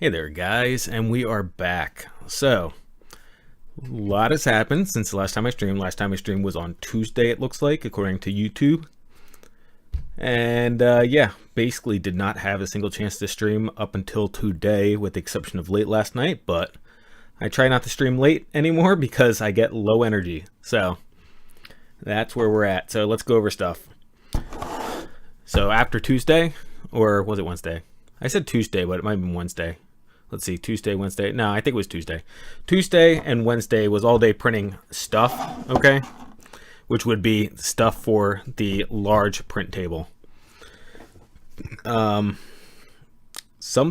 Hey there, guys, and we are back. So, a lot has happened since the last time I streamed. Last time I streamed was on Tuesday, it looks like, according to YouTube. And yeah, basically did not have a single chance to stream up until today, with the exception of late last night. But I try not to stream late anymore because I get low energy. So, that's where we're at. So, let's go over stuff. So, after Tuesday, or was it Wednesday? I said Tuesday, but it might have been Wednesday. Let's see, Tuesday, Wednesday. No, I think it was Tuesday. Tuesday and Wednesday was all day printing stuff, okay? Which would be stuff for the large print table. Some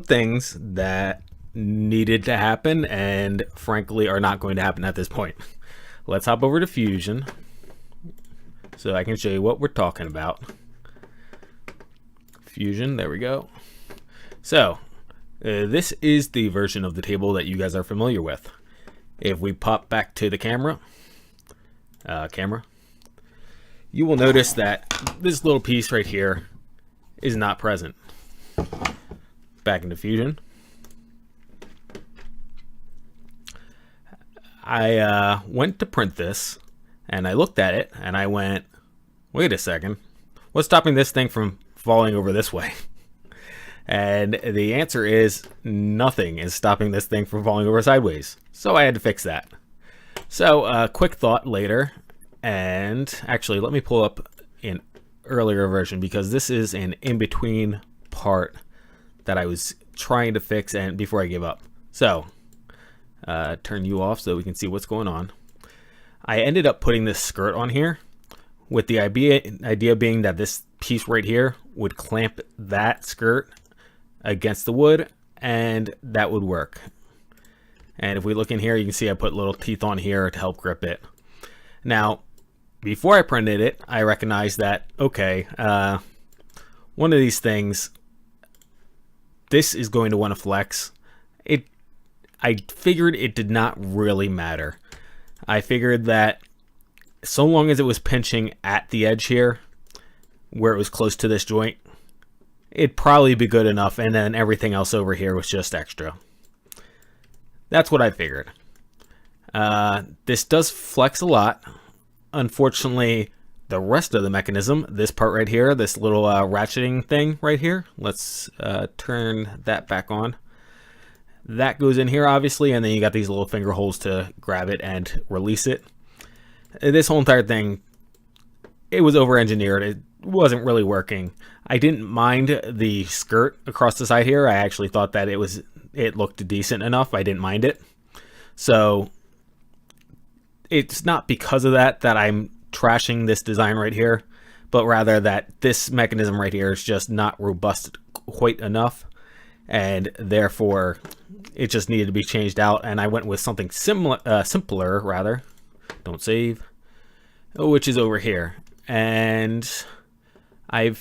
things that needed to happen and frankly are not going to happen at this point. Let's hop over to Fusion so I can show you what we're talking about. Fusion, there we go. So, this is the version of the table that you guys are familiar with. If we pop back to the camera, you will notice that this little piece right here is not present. Back into Fusion. I went to print this, and I looked at it, and I went, wait a second, what's stopping this thing from falling over this way? And the answer is nothing is stopping this thing from falling over sideways. So I had to fix that. So quick thought later, and actually let me pull up an earlier version because this is an in-between part that I was trying to fix and before I give up. So turn you off so we can see what's going on. I ended up putting this skirt on here with the idea being that this piece right here would clamp that skirt against the wood, and that would work. And if we look in here, you can see I put little teeth on here to help grip it. Now, before I printed it, I recognized that, okay, one of these things, this is going to want to flex. I figured it did not really matter. I figured that so long as it was pinching at the edge here, where it was close to this joint, it'd probably be good enough, and then everything else over here was just extra. That's what I figured. This does flex a lot. Unfortunately, the rest of the mechanism, this part right here, this little ratcheting thing right here, let's turn that back on. That goes in here, obviously, and then you got these little finger holes to grab it and release it. This whole entire thing, it was over-engineered. It wasn't really working. I didn't mind the skirt across the side here. I actually thought that it looked decent enough. I didn't mind it. So it's not because of that I'm trashing this design right here, but rather that this mechanism right here is just not robust quite enough, and therefore it just needed to be changed out. And I went with something simpler rather. Don't save. Which is over here. And I'm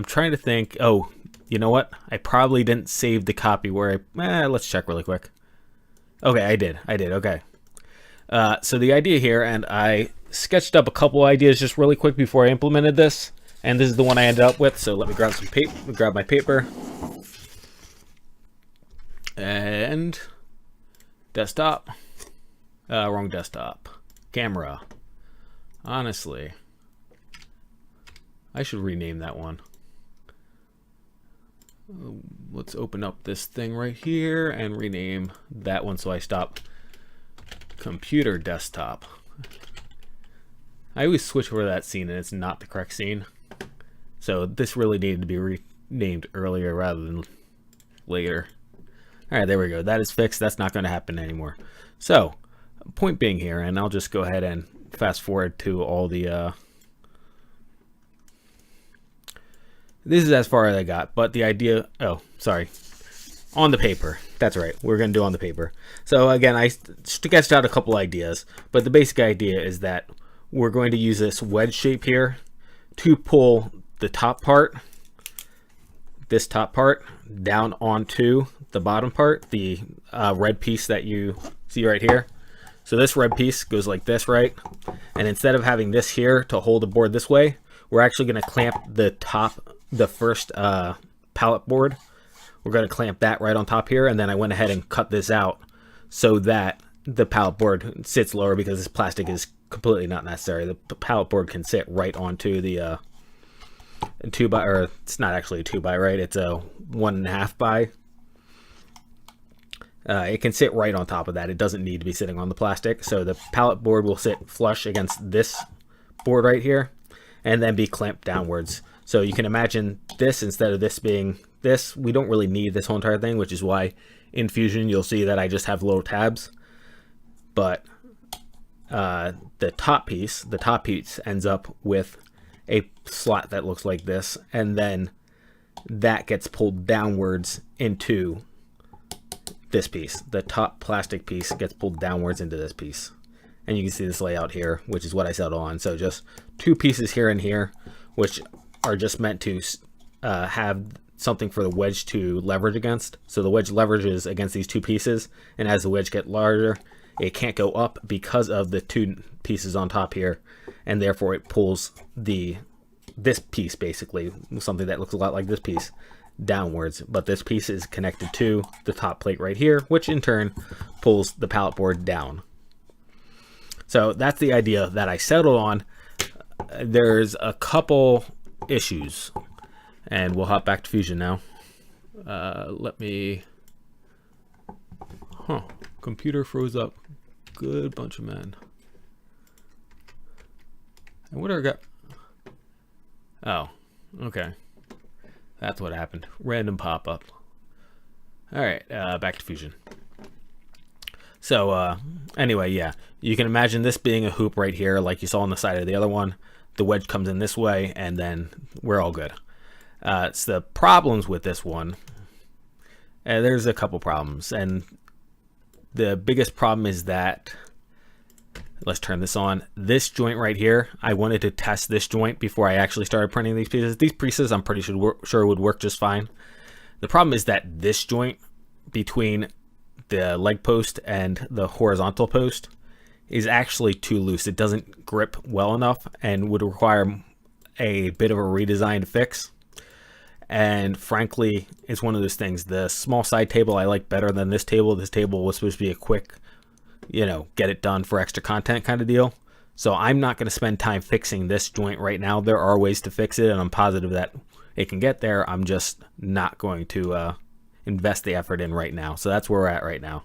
trying to think, oh, you know what? I probably didn't save the copy where let's check really quick. Okay, I did, okay. So the idea here, and I sketched up a couple ideas just really quick before I implemented this, and this is the one I ended up with, so let me grab some paper, grab my paper. And desktop, wrong desktop, camera. Honestly, I should rename that one. Let's open up this thing right here and rename that one so I stop computer desktop. I always switch over that scene and it's not the correct scene. So this really needed to be renamed earlier rather than later. All right, there we go. That is fixed. That's not going to happen anymore. So, point being here, and I'll just go ahead and fast forward to all the this is as far as I got, but the idea, oh sorry, on the paper, that's right, we're gonna do on the paper. So again, I sketched out a couple ideas, but the basic idea is that we're going to use this wedge shape here to pull the top part, this top part, down onto the bottom part, the red piece that you see right here. So this red piece goes like this, right? And instead of having this here to hold the board this way, we're actually going to clamp the top, the first pallet board we're going to clamp that right on top here, and then I went ahead and cut this out so that the pallet board sits lower, because this plastic is completely not necessary. The pallet board can sit right onto the 2x, or it's not actually a 2x, right? It's a 1.5 by. It can sit right on top of that. It doesn't need to be sitting on the plastic. So the pallet board will sit flush against this board right here and then be clamped downwards. So you can imagine this, instead of this being this, we don't really need this whole entire thing, which is why in Fusion you'll see that I just have little tabs. But the top piece ends up with a slot that looks like this, and then that gets pulled downwards into this piece. The top plastic piece gets pulled downwards into this piece, and you can see this layout here, which is what I settled on. So just two pieces here and here, which are just meant to have something for the wedge to leverage against. So the wedge leverages against these two pieces, and as the wedge gets larger, it can't go up because of the two pieces on top here, and therefore it pulls this piece, basically something that looks a lot like this piece, downwards. But this piece is connected to the top plate right here, which in turn pulls the pallet board down. So that's the idea that I settled on. There's a couple issues, and we'll hop back to Fusion now. Computer froze up. Good bunch of men. And what do I got? Oh, okay. That's what happened. Random pop-up. All right, back to Fusion. So anyway, yeah, you can imagine this being a hoop right here, like you saw on the side of the other one. The wedge comes in this way, and then we're all good. So the problems with this one, there's a couple problems, and the biggest problem is that, let's turn this on, this joint right here, I wanted to test this joint before I actually started printing these pieces. These pieces I'm pretty sure would work just fine. The problem is that this joint between the leg post and the horizontal post is actually too loose. It doesn't grip well enough and would require a bit of a redesign to fix. And frankly, it's one of those things. The small side table I like better than this table. This table was supposed to be a quick, get it done for extra content kind of deal. So I'm not going to spend time fixing this joint right now. There are ways to fix it, and I'm positive that it can get there. I'm just not going to invest the effort in right now. So that's where we're at right now.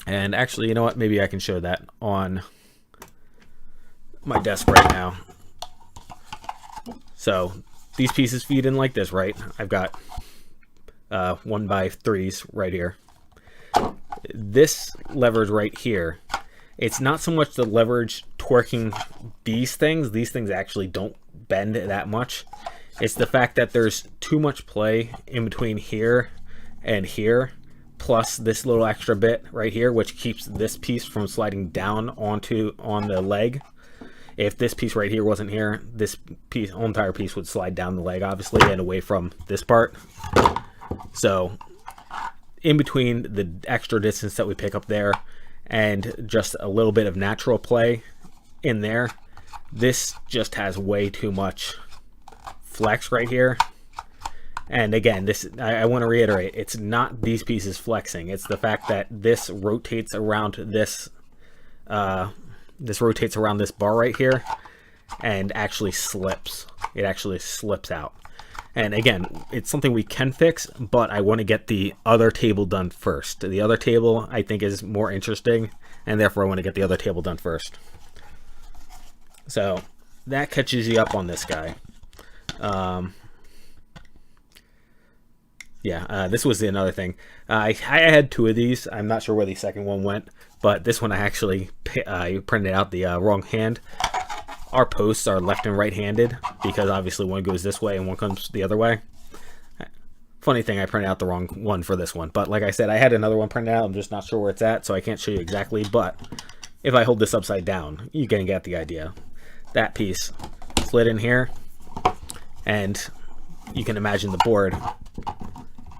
And actually, you know what? Maybe I can show that on my desk right now. So these pieces feed in like this, right? I've got 1x3s right here. This leverage right here, it's not so much the leverage torquing these things. These things actually don't bend that much. It's the fact that there's too much play in between here and here, plus this little extra bit right here, which keeps this piece from sliding down on the leg. If this piece right here wasn't here, this piece, whole entire piece would slide down the leg, obviously, and away from this part. So in between the extra distance that we pick up there and just a little bit of natural play in there, this just has way too much flex right here. And again, this, I want to reiterate, it's not these pieces flexing. It's the fact that this rotates around this, rotates around this bar right here and actually slips. It actually slips out. And again, it's something we can fix, but I want to get the other table done first. The other table I think is more interesting, and therefore I want to get the other table done first. So that catches you up on this guy. This was another thing. I had two of these. I'm not sure where the second one went, but this one I actually printed out the wrong hand. Our posts are left and right handed because obviously one goes this way and one comes the other way. Funny thing, I printed out the wrong one for this one, but like I said, I had another one printed out. I'm just not sure where it's at, so I can't show you exactly, but if I hold this upside down, you can get the idea. That piece slid in here, and you can imagine the board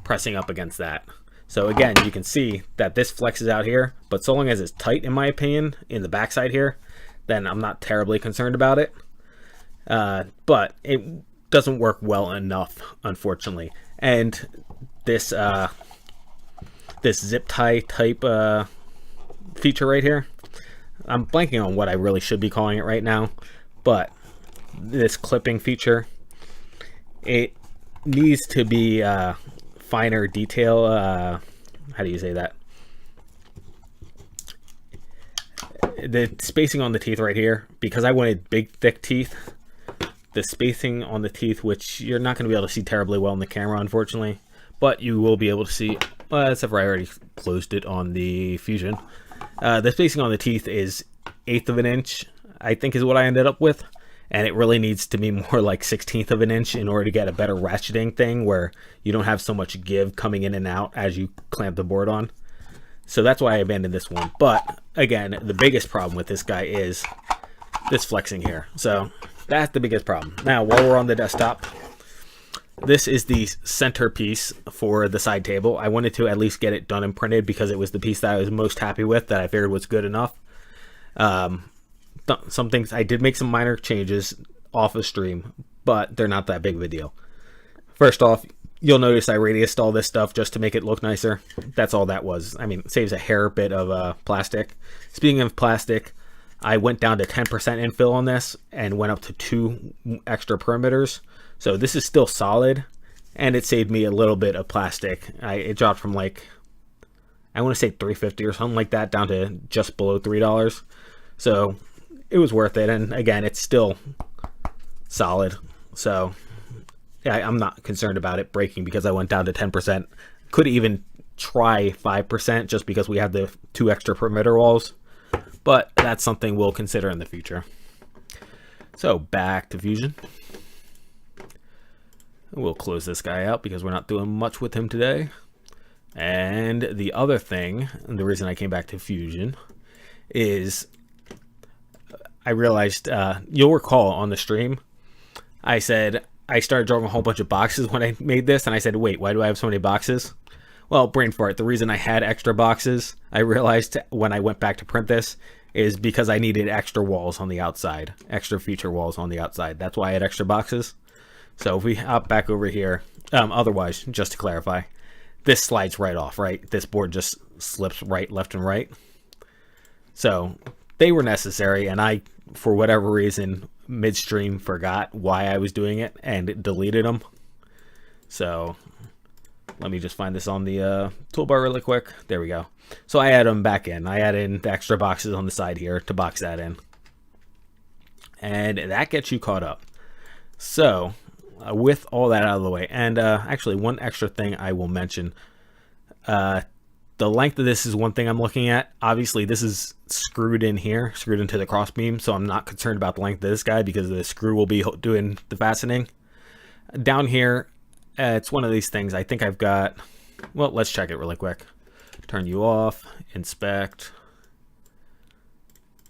pressing up against that. So again, you can see that this flexes out here, but so long as it's tight, in my opinion, in the backside here, then I'm not terribly concerned about it. But doesn't work well enough, unfortunately. And this this zip tie type feature right here, I'm blanking on what I really should be calling it right now, but this clipping feature, it needs to be finer detail. How do you say that? The spacing on the teeth right here, because I wanted big thick teeth, the spacing on the teeth, which you're not going to be able to see terribly well in the camera, unfortunately, but you will be able to see, except for I already closed it on the Fusion. The spacing on the teeth is 1/8 of an inch, I think is what I ended up with, and it really needs to be more like 1/16 of an inch in order to get a better ratcheting thing where you don't have so much give coming in and out as you clamp the board on. So that's why I abandoned this one. But again, the biggest problem with this guy is this flexing here. So that's the biggest problem. Now, while we're on the desktop, this is the centerpiece for the side table. I wanted to at least get it done and printed because it was the piece that I was most happy with, that I figured was good enough. Some things, I did make some minor changes off of stream, but they're not that big of a deal. First off, you'll notice I radiused all this stuff just to make it look nicer. That's all that was. I mean, it saves a hair bit of plastic. Speaking of plastic, I went down to 10% infill on this and went up to 2 extra perimeters. So this is still solid, and it saved me a little bit of plastic. It dropped from like, I want to say $3.50 or something like that down to just below $3. So it was worth it. And again, it's still solid. So yeah, I'm not concerned about it breaking because I went down to 10%. Could even try 5% just because we have the 2 extra perimeter walls, but that's something we'll consider in the future. So back to Fusion. We'll close this guy out because we're not doing much with him today. And the other thing, and the reason I came back to Fusion, is I realized, you'll recall on the stream, I said I started drawing a whole bunch of boxes when I made this, and I said, wait, why do I have so many boxes? Well, brain fart, the reason I had extra boxes, I realized when I went back to print this, is because I needed extra walls on the outside, extra feature walls on the outside. That's why I had extra boxes. So if we hop back over here, otherwise, just to clarify, this slides right off, right? This board just slips right, left, and right. So they were necessary, and I, for whatever reason, midstream forgot why I was doing it and deleted them. So let me just find this on the toolbar really quick. There we go. So I add them back in. I add in the extra boxes on the side here to box that in. And that gets you caught up. So with all that out of the way, and actually one extra thing I will mention, the length of this is one thing I'm looking at. Obviously, this is screwed in here, screwed into the crossbeam, so I'm not concerned about the length of this guy because the screw will be doing the fastening. Down here, it's one of these things. I think I've got, well, let's check it really quick. Turn you off, inspect.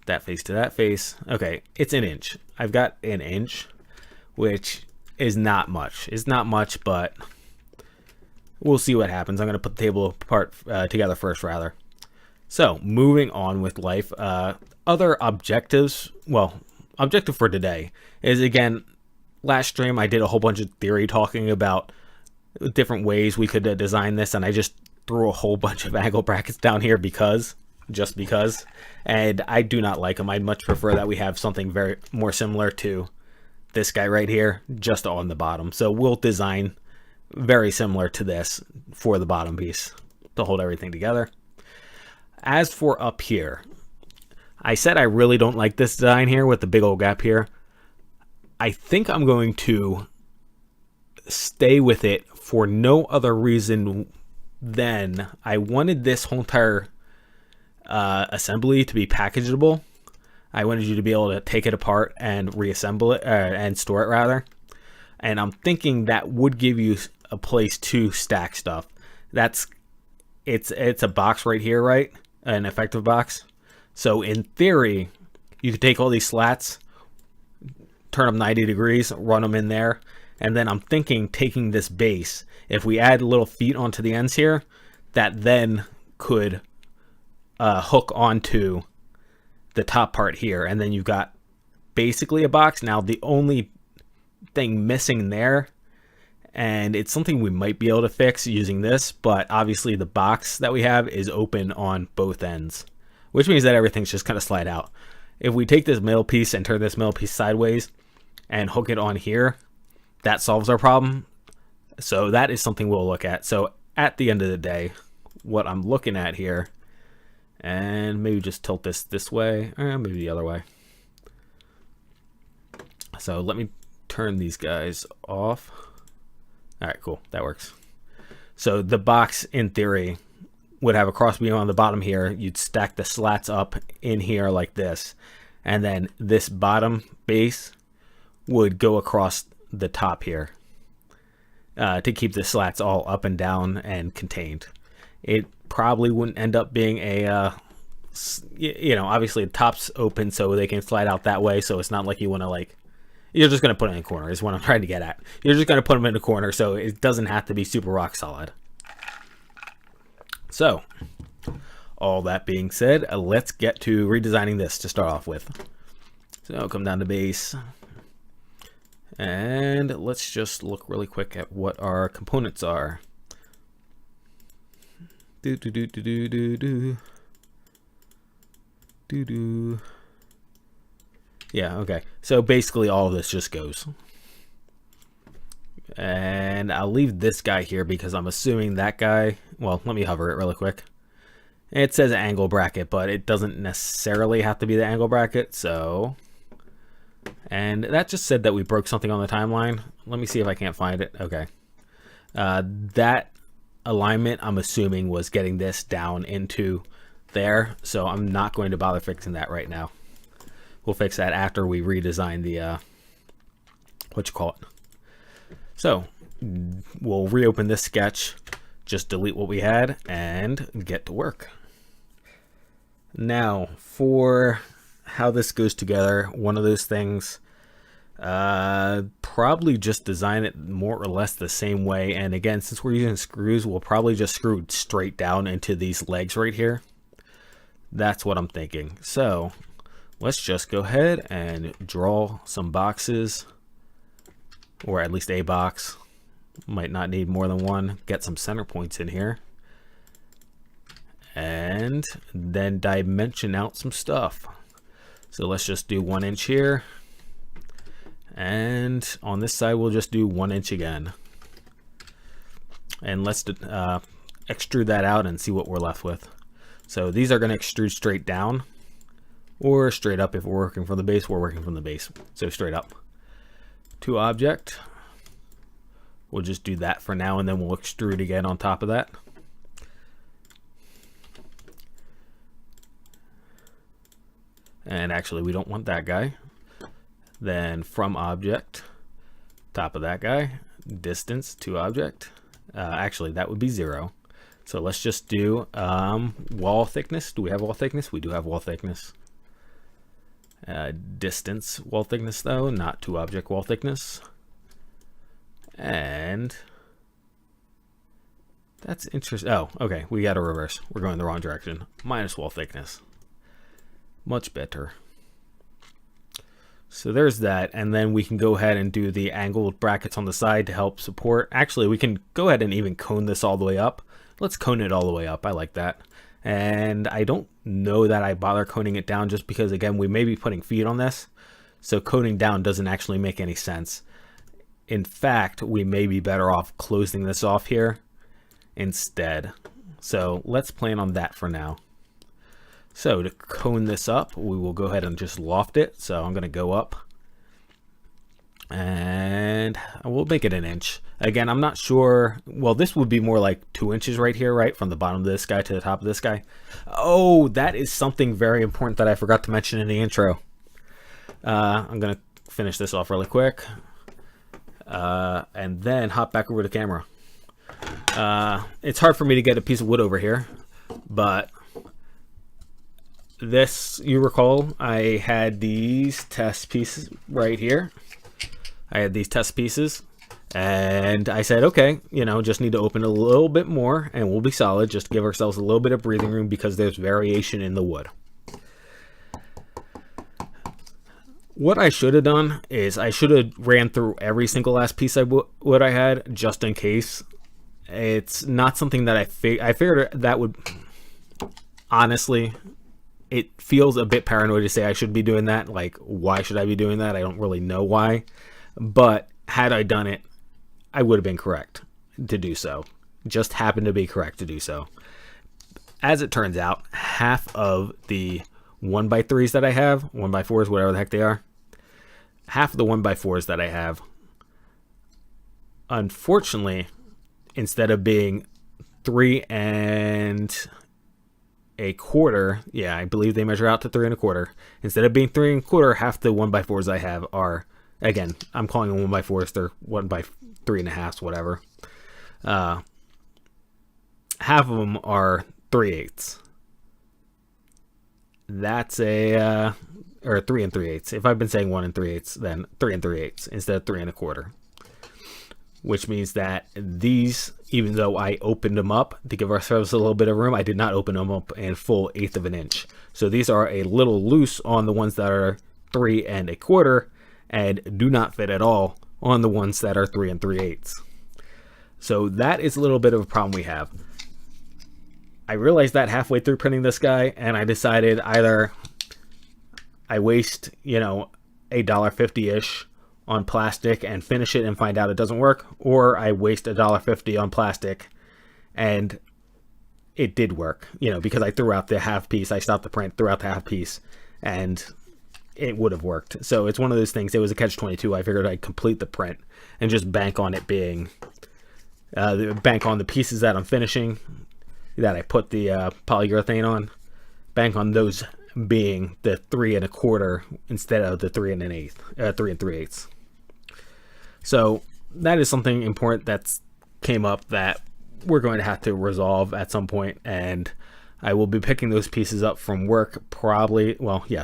That face to that face. Okay, it's 1 inch. I've got 1 inch, which is not much. It's not much, but we'll see what happens. I'm going to put the table part together first, rather. So, moving on with life. Other objectives, well, objective for today is, again, last stream I did a whole bunch of theory talking about different ways we could design this, and I just threw a whole bunch of angle brackets down here just because, and I do not like them. I'd much prefer that we have something very more similar to this guy right here, just on the bottom. So we'll design very similar to this for the bottom piece to hold everything together. As for up here, I said I really don't like this design here with the big old gap here. I think I'm going to stay with it for no other reason than I wanted this whole entire assembly to be packageable. I wanted you to be able to take it apart and reassemble it, and store it rather. And I'm thinking that would give you a place to stack stuff. It's a box right here, right? An effective box. So in theory, you could take all these slats, turn them 90 degrees, run them in there, and then I'm thinking taking this base, if we add little feet onto the ends here, that then could hook onto the top part here, and then you've got basically a box. Now the only something missing there, and it's something we might be able to fix using this, but obviously the box that we have is open on both ends, which means that everything's just kind of slide out. If we take this middle piece and turn this middle piece sideways and hook it on here, that solves our problem. So that is something we'll look at. So at the end of the day, what I'm looking at here, and maybe just tilt this way, or maybe the other way. So let me turn these guys off. All right, cool, that works. So the box, in theory, would have a cross beam on the bottom here. You'd stack the slats up in here like this, and then this bottom base would go across the top here to keep the slats all up and down and contained. It probably wouldn't end up being a obviously the top's open so they can slide out that way, so it's not like you want to like, you're just going to put it in a corner is what I'm trying to get at. You're just going to put them in a corner, so it doesn't have to be super rock solid. So all that being said, let's get to redesigning this to start off with. So come down to base, and let's just look really quick at what our components are. Yeah, okay. So basically all of this just goes. And I'll leave this guy here because I'm assuming that guy, well, let me hover it really quick. It says angle bracket, but it doesn't necessarily have to be the angle bracket, so. And that just said that we broke something on the timeline. Let me see if I can't find it. Okay. That alignment, I'm assuming, was getting this down into there, so I'm not going to bother fixing that right now. We'll fix that after we redesign the so we'll reopen this sketch, just delete what we had, and get to work. Now for how this goes together, one of those things, probably just design it more or less the same way. And again, since we're using screws, we'll probably just screw straight down into these legs right here. That's what I'm thinking. So let's just go ahead and draw some boxes, or at least a box. Might not need more than one. Get some center points in here, and then dimension out some stuff. So let's just do 1 inch here, and on this side we'll just do 1 inch again, and let's extrude that out and see what we're left with. So these are going to extrude straight down or straight up. If we're working from the base, we're working from the base, so straight up. To object, we'll just do that for now, and then we'll extrude again on top of that. And actually we don't want that guy. Then from object, top of that guy, distance to object, actually that would be 0. So let's just do wall thickness. Do we have wall thickness? We do have wall thickness. Distance wall thickness though, not to object wall thickness. And that's interesting. Oh, okay, we got to reverse. We're going the wrong direction. Minus wall thickness. Much better. So there's that, and then we can go ahead and do the angled brackets on the side to help support. Actually, we can go ahead and even cone this all the way up. Let's cone it all the way up. I like that. And I don't know that I bother coning it down, just because again we may be putting feet on this, so coning down doesn't actually make any sense. In fact, we may be better off closing this off here instead. So let's plan on that for now. So to cone this up, we will go ahead and just loft it. So I'm going to go up, and we'll make it 1 inch. Again, I'm not sure. Well, this would be more like 2 inches right here, right? From the bottom of this guy to the top of this guy. Oh, that is something very important that I forgot to mention in the intro. I'm going to finish this off really quick. And then hop back over to the camera. It's hard for me to get a piece of wood over here, but this, you recall, I had these test pieces right here. I had these test pieces, and I said, okay, just need to open a little bit more and we'll be solid. Just give ourselves a little bit of breathing room because there's variation in the wood. What I should have done is I should have ran through every single last piece what I had, just in case. It's not something that I figured that would, honestly, it feels a bit paranoid to say I should be doing that. Like, why should I be doing that? I don't really know why. But had I done it, I would have been correct to do so. Just happened to be correct to do so. As it turns out, half of the 1x3s that I have, 1x4s, whatever the heck they are, half of the 1x4s that I have, unfortunately, instead of being 3 1/4, yeah, I believe they measure out to 3 1/4. Instead of being 3 1/4, half the 1x4s I have are, again, I'm calling them 1x4s, they're 1x3.5, whatever. Half of them are 3/8. That's or 3 3/8. If I've been saying 1 3/8, then 3 3/8 instead of 3 1/4. Which means that these, even though I opened them up to give ourselves a little bit of room, I did not open them up in full 1/8 of an inch. So these are a little loose on the ones that are 3 1/4 and do not fit at all on the ones that are 3 3/8. So that is a little bit of a problem we have. I realized that halfway through printing this guy, and I decided either I waste, $1.50-ish on plastic and finish it and find out it doesn't work, or I waste $1.50 on plastic and it did work, because I threw out the half piece. I stopped the print, threw out the half piece, and it would have worked. So it's one of those things. It was a catch-22. I figured I'd complete the print and just bank on it being, bank on the pieces that I'm finishing, that I put the polyurethane on, bank on those being the 3 1/4 instead of the 3 3/8. So that is something important that's came up that we're going to have to resolve at some point, and I will be picking those pieces up from work probably,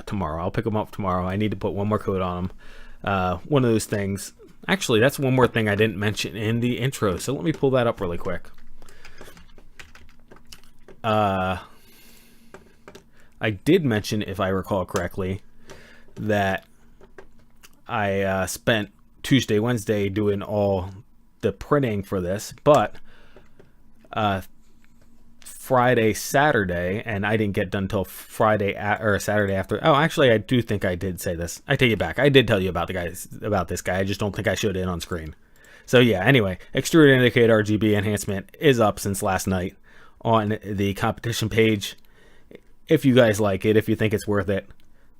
tomorrow. I'll pick them up tomorrow. I need to put one more coat on them. One of those things. Actually, that's one more thing I didn't mention in the intro, so let me pull that up really quick. I did mention, if I recall correctly, that I spent Tuesday, Wednesday doing all the printing for this, but Friday, Saturday, and I didn't get done until Friday or Saturday after. Oh, actually, I do think I did say this. I take it back. I did tell you about this guy. I just don't think I showed it on screen. So yeah, anyway, extrude indicate RGB enhancement is up since last night on the competition page. If you guys like it, if you think it's worth it,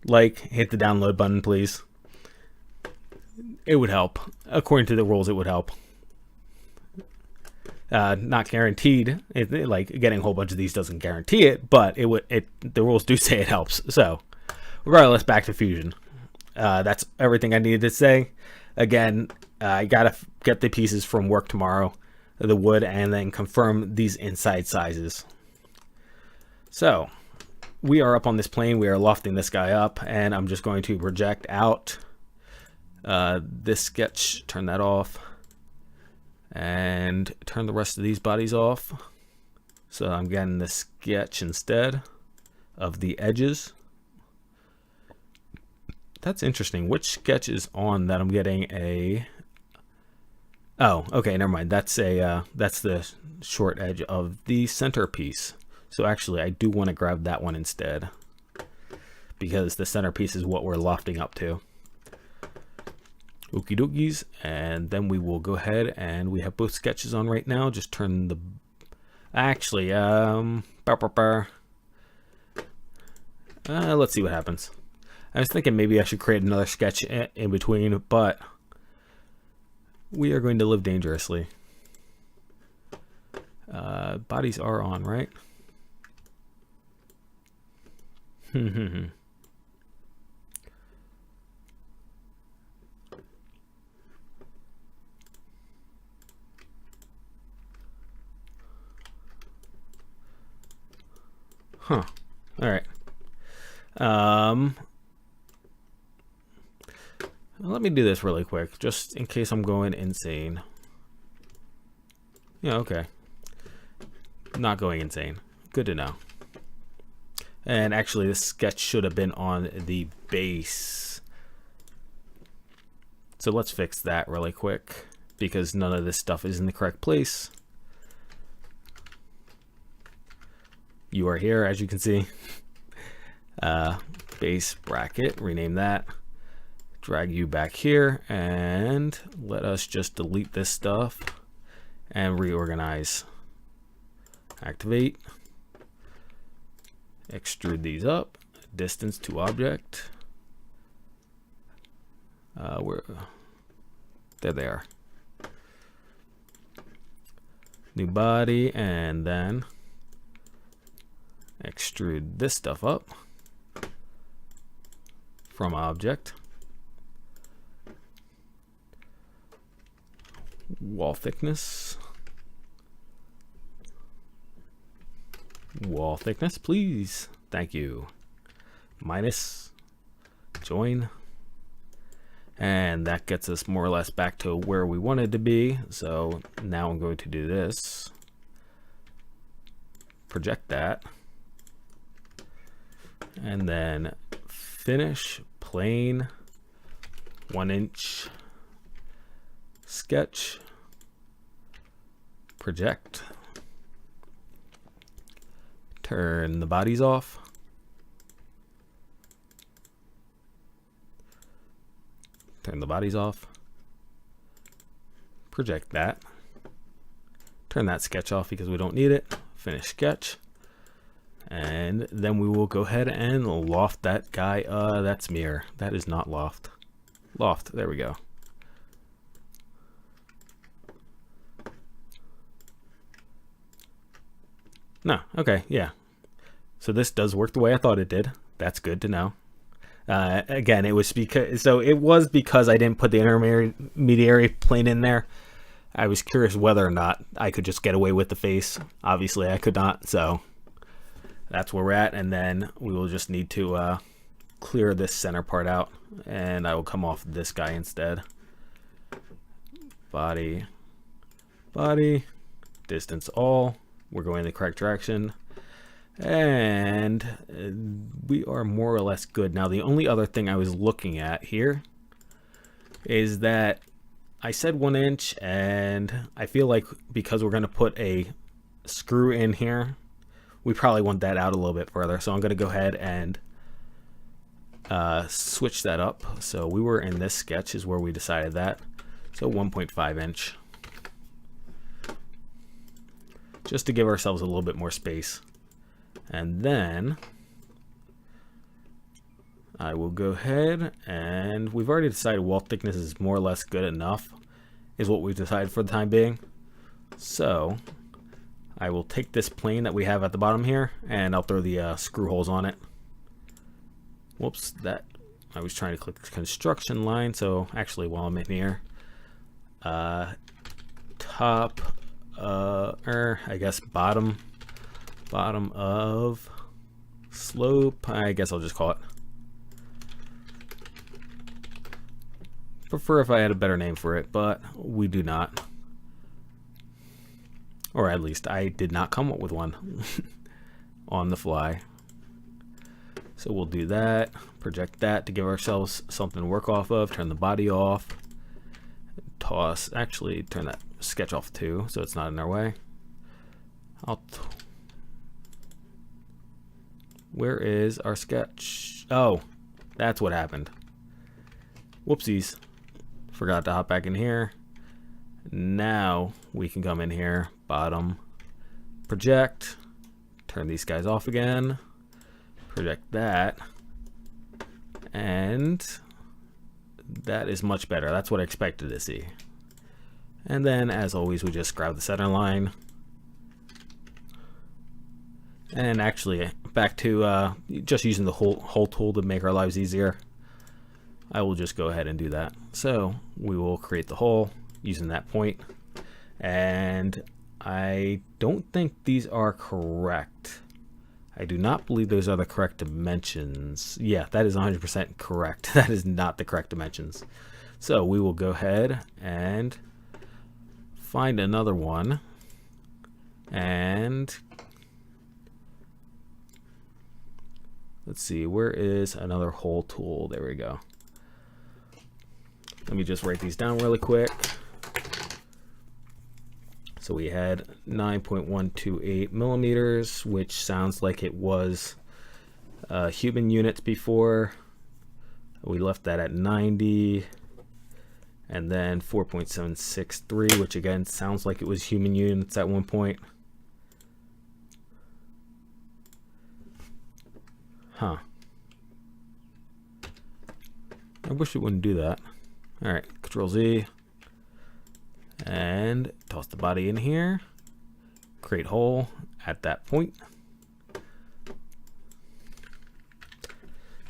hit the download button, please. It would help. According to the rules, it would help. Not guaranteed. Getting a whole bunch of these doesn't guarantee it, but it would. The rules do say it helps. So, regardless, back to Fusion. That's everything I needed to say. Again, I gotta get the pieces from work tomorrow, the wood, and then confirm these inside sizes. So, we are up on this plane. We are lofting this guy up, and I'm just going to project out this sketch. Turn that off. And turn the rest of these bodies off. So I'm getting the sketch instead of the edges. That's interesting. Which sketch is on that I'm getting a... Oh, okay, never mind. That's the short edge of the centerpiece. So actually, I do want to grab that one instead, because the centerpiece is what we're lofting up to. Okie dokies, and then we will go ahead, and we have both sketches on right now. Just turn the... Actually, let's see what happens. I was thinking maybe I should create another sketch in between, but we are going to live dangerously. Bodies are on, right? Huh. All right. Let me do this really quick, just in case I'm going insane. Yeah, okay. Not going insane. Good to know. And actually, this sketch should have been on the base. So let's fix that really quick because none of this stuff is in the correct place. You are here, as you can see. Base bracket, rename that. Drag you back here and let us just delete this stuff and reorganize. Activate. Extrude these up. Distance to object. There they are. New body, and then extrude this stuff up from object. Wall thickness. Wall thickness, please. Thank you. Minus. Join. And that gets us more or less back to where we wanted to be. So now I'm going to do this. Project that. And then finish plane 1 inch sketch. Project. Turn the bodies off. Turn the bodies off. Project that. Turn that sketch off because we don't need it. Finish sketch. And then we will go ahead and loft that guy. That's mirror. That is not loft. Loft. There we go. No. Okay. Yeah. So this does work the way I thought it did. That's good to know. Again, it was because I didn't put the intermediary plane in there. I was curious whether or not I could just get away with the face. Obviously, I could not. So that's where we're at. And then we will just need to clear this center part out. And I will come off this guy instead. Body. Body. Distance all. We're going in the correct direction. And we are more or less good. Now, the only other thing I was looking at here is that I said 1 inch, and I feel like because we're going to put a screw in here, we probably want that out a little bit further. So I'm going to go ahead and switch that up. So we were in this sketch is where we decided that. So 1.5 inch. Just to give ourselves a little bit more space. And then I will go ahead, and we've already decided wall thickness is more or less good enough, is what we've decided for the time being. So I will take this plane that we have at the bottom here, and I'll throw the screw holes on it. Whoops, that I was trying to click the construction line. So actually, while I'm in here, top, I guess bottom of slope, I guess I'll just call it. Prefer if I had a better name for it, but we do not. Or at least I did not come up with one on the fly. So we'll do that, project that to give ourselves something to work off of, turn the body off, toss, actually turn that sketch off too so it's not in our way. Where is our sketch? Oh, that's what happened. Whoopsies. Forgot to hop back in here. Now we can come in here, bottom, project, turn these guys off again, project that, and that is much better. That's what I expected to see. And then, as always, we just grab the center line. And actually, back to just using the hole tool to make our lives easier. I will just go ahead and do that. So we will create the hole using that point. And I don't think these are correct. I do not believe those are the correct dimensions. Yeah, that is 100% correct. That is not the correct dimensions. So we will go ahead and find another one. And let's see, where is another hole tool? There we go. Let me just write these down really quick. So we had 9.128 millimeters, which sounds like it was human units before. We left that at 90. And then 4.763, which again sounds like it was human units at one point. Huh. I wish it wouldn't do that. All right, Control Z. And toss the body in here. Create hole at that point.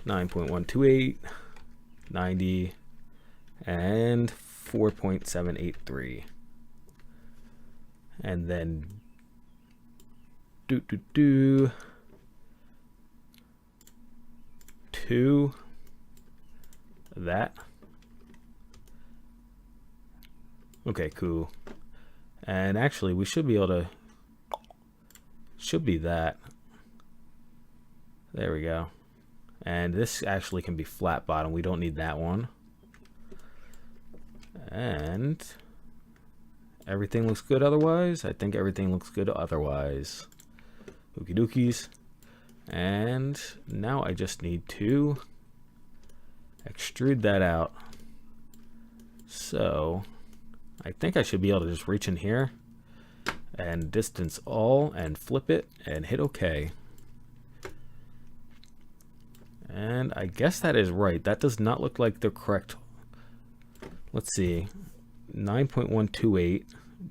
9.128, 90. And 4.783, and then two that. Okay, cool. And actually, we should be able to. Should be that. There we go. And this actually can be flat bottom. We don't need that one. And everything looks good otherwise. I think everything looks good otherwise. Okie dokies. And now I just need to extrude that out. So I think I should be able to just reach in here and distance all and flip it and hit OK. And I guess that is right. That does not look like the correct. Let's see, 9.128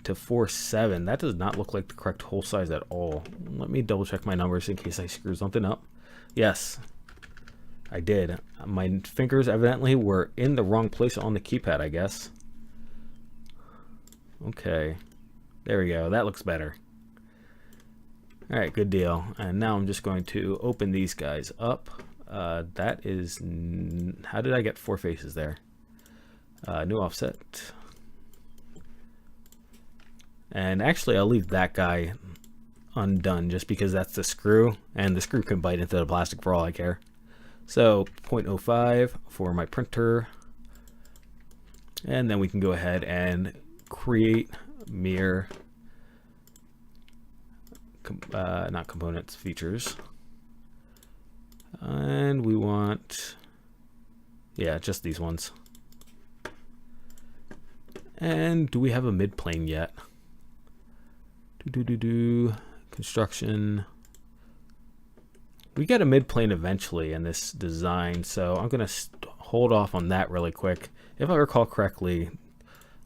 to 4.7. That does not look like the correct hole size at all. Let me double check my numbers in case I screw something up. Yes, I did. My fingers evidently were in the wrong place on the keypad, I guess. Okay, there we go. That looks better. All right, good deal. And now I'm just going to open these guys up. That is, how did I get 4 faces there? New offset. And actually I'll leave that guy undone just because that's the screw, and the screw can bite into the plastic for all I care. So 0.05 for my printer, and then we can go ahead and create mirror not components, features, and we want, yeah, just these ones. And do we have a mid plane yet? Construction. We get a mid plane eventually in this design, so I'm gonna hold off on that really quick. If I recall correctly,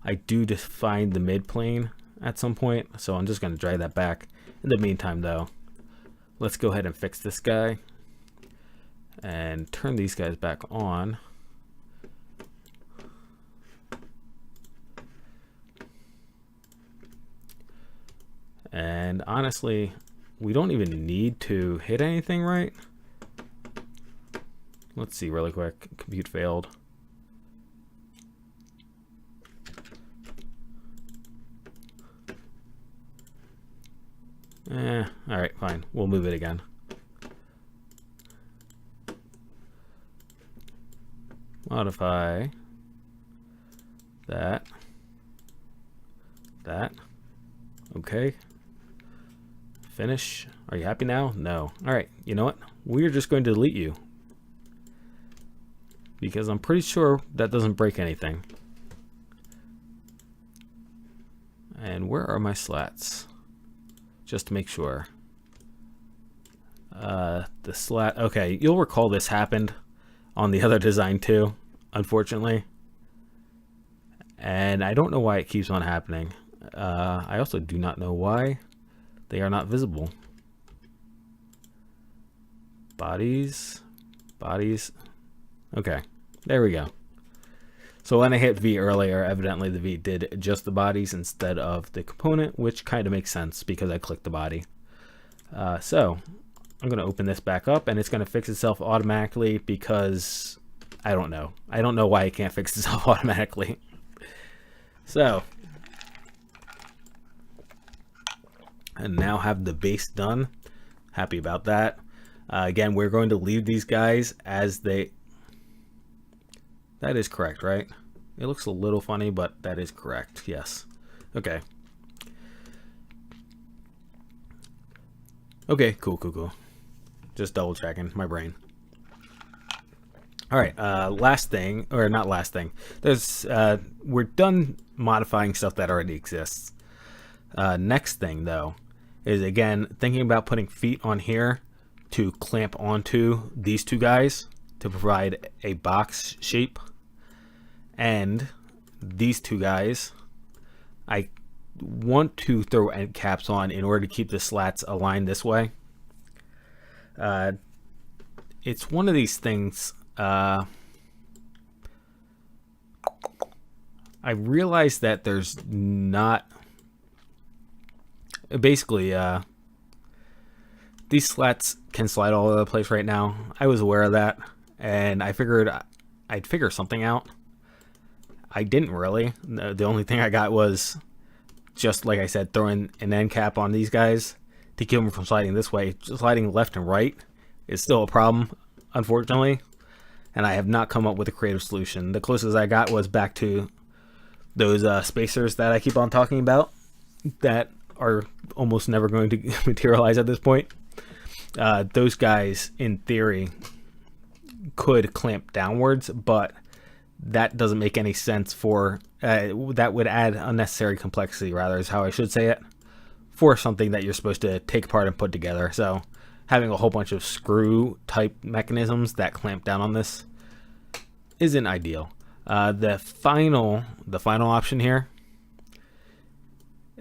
I do define the mid plane at some point, so I'm just gonna drag that back. In the meantime, though, let's go ahead and fix this guy and turn these guys back on. And honestly, we don't even need to hit anything, right? Let's see really quick. Compute failed. All right, fine. We'll move it again. Modify that. Okay. Finish. Are you happy now? No. All right. You know what? We're just going to delete you because I'm pretty sure that doesn't break anything. And where are my slats? Just to make sure. The slat. Okay, you'll recall this happened on the other design too, unfortunately. And I don't know why it keeps on happening. I also do not know why they are not visible. Bodies. Okay, there we go. So when I hit V earlier, evidently the V did just the bodies instead of the component, which kind of makes sense because I clicked the body. So I'm going to open this back up, and it's going to fix itself automatically because I don't know. I don't know why it can't fix itself automatically. So, and now have the base done. Happy about that. Again, we're going to leave these guys as they. That is correct, right? It looks a little funny, but that is correct. Yes. Okay. Okay, cool. Just double checking my brain. All right, last thing, or not last thing. We're done modifying stuff that already exists. Next thing, though, is again thinking about putting feet on here to clamp onto these two guys to provide a box shape. And these two guys, I want to throw end caps on in order to keep the slats aligned this way. It's one of these things. I realize that there's not. Basically, these slats can slide all over the place right now. I was aware of that, and I figured I'd figure something out. I didn't really. The only thing I got was, just like I said, throwing an end cap on these guys to keep them from sliding this way. Sliding left and right is still a problem, unfortunately, and I have not come up with a creative solution. The closest I got was back to those spacers that I keep on talking about that are almost never going to materialize at this point. Those guys, in theory, could clamp downwards, but that doesn't make any sense for that would add unnecessary complexity, rather, is how I should say it, for something that you're supposed to take apart and put together. So having a whole bunch of screw type mechanisms that clamp down on this isn't ideal. The final option here,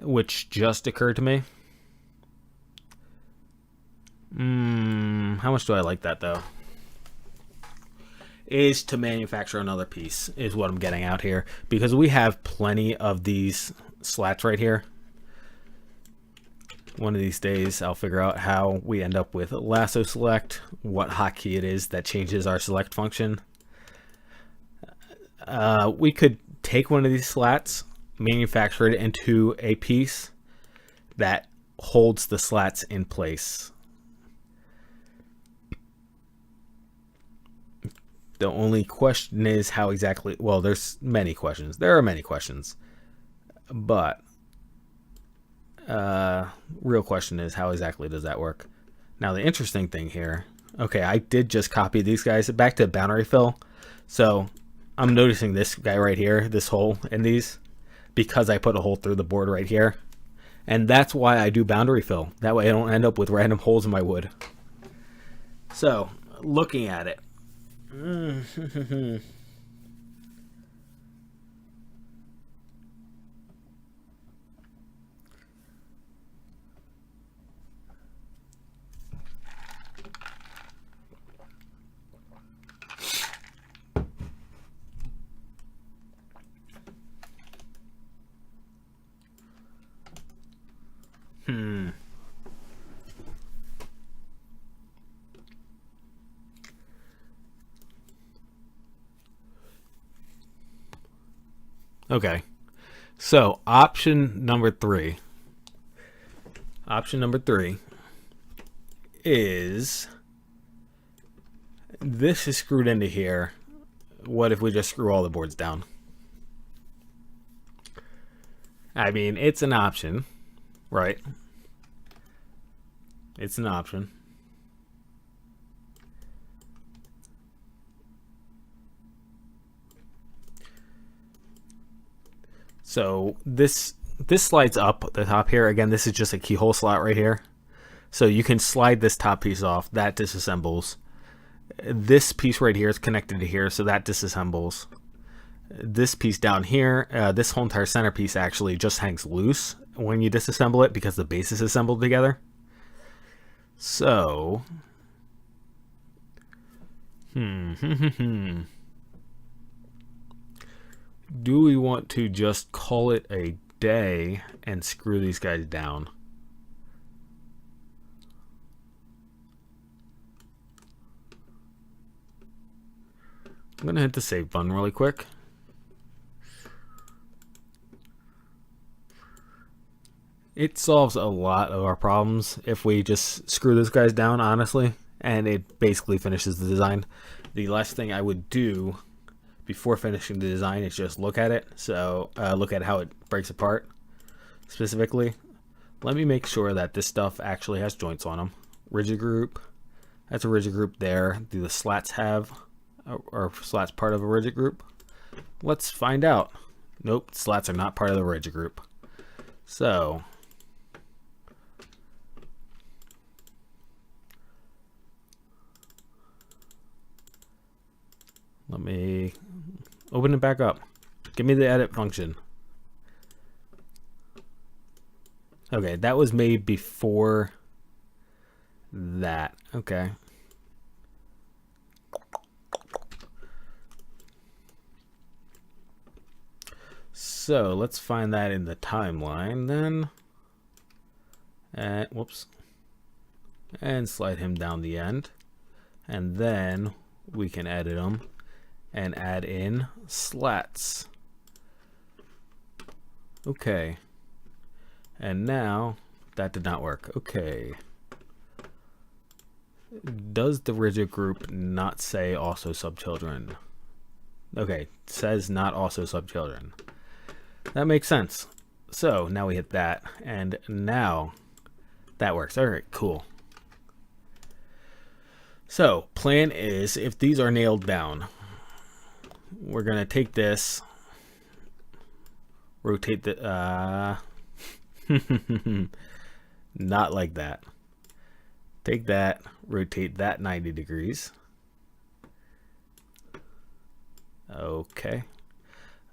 which just occurred to me, how much do I like that though, is to manufacture another piece, is what I'm getting out here, because we have plenty of these slats right here. One of these days I'll figure out how we end up with lasso select, what hotkey it is that changes our select function. We could take one of these slats, manufacture it into a piece that holds the slats in place. The only question is how exactly, well, there's many questions. There are many questions. But real question is, how exactly does that work? Now, the interesting thing here, okay, I did just copy these guys back to boundary fill. So I'm noticing this guy right here, this hole in these, because I put a hole through the board right here. And that's why I do boundary fill. That way I don't end up with random holes in my wood. So, looking at it. Okay, so option number three is, this is screwed into here. What if we just screw all the boards down? I mean, it's an option, right? It's an option. So this slides up the top here. Again, this is just a keyhole slot right here. So you can slide this top piece off. That disassembles. This piece right here is connected to here, so that disassembles. This piece down here, this whole entire centerpiece actually just hangs loose when you disassemble it because the base is assembled together. So, do we want to just call it a day and screw these guys down? I'm going to hit the save button really quick. It solves a lot of our problems if we just screw those guys down, honestly, and it basically finishes the design. The last thing I would do before finishing the design is just look at it. So look at how it breaks apart specifically. Let me make sure that this stuff actually has joints on them. Rigid group, that's a rigid group there. Do the slats have, or slats part of a rigid group? Let's find out. Nope, slats are not part of the rigid group. So let me open it back up. Give me the edit function. Okay, that was made before that. Okay. So let's find that in the timeline then. And whoops. And slide him down the end. And then we can edit him and add in slats. Okay. And now that did not work. Okay. Does the rigid group not say also subchildren? Okay, says not also subchildren. That makes sense. So now we hit that, and now that works. All right, cool. So plan is, if these are nailed down, we're gonna take this, rotate the not like that. Take that, rotate that 90 degrees. Okay.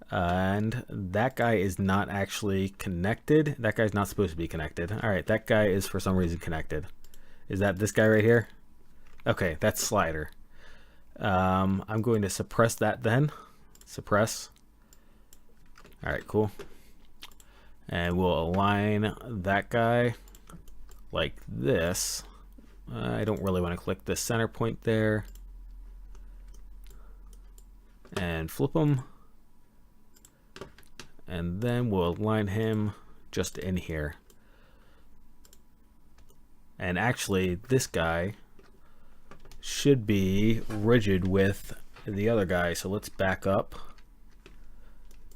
And that guy is not actually connected. That guy's not supposed to be connected. All right, that guy is for some reason connected. Is that this guy right here? Okay, that's slider. I'm going to suppress that then. Suppress. All right, cool. And we'll align that guy like this. I don't really want to click the center point there. And flip him. And then we'll align him just in here. And actually, this guy should be rigid with the other guy. So let's back up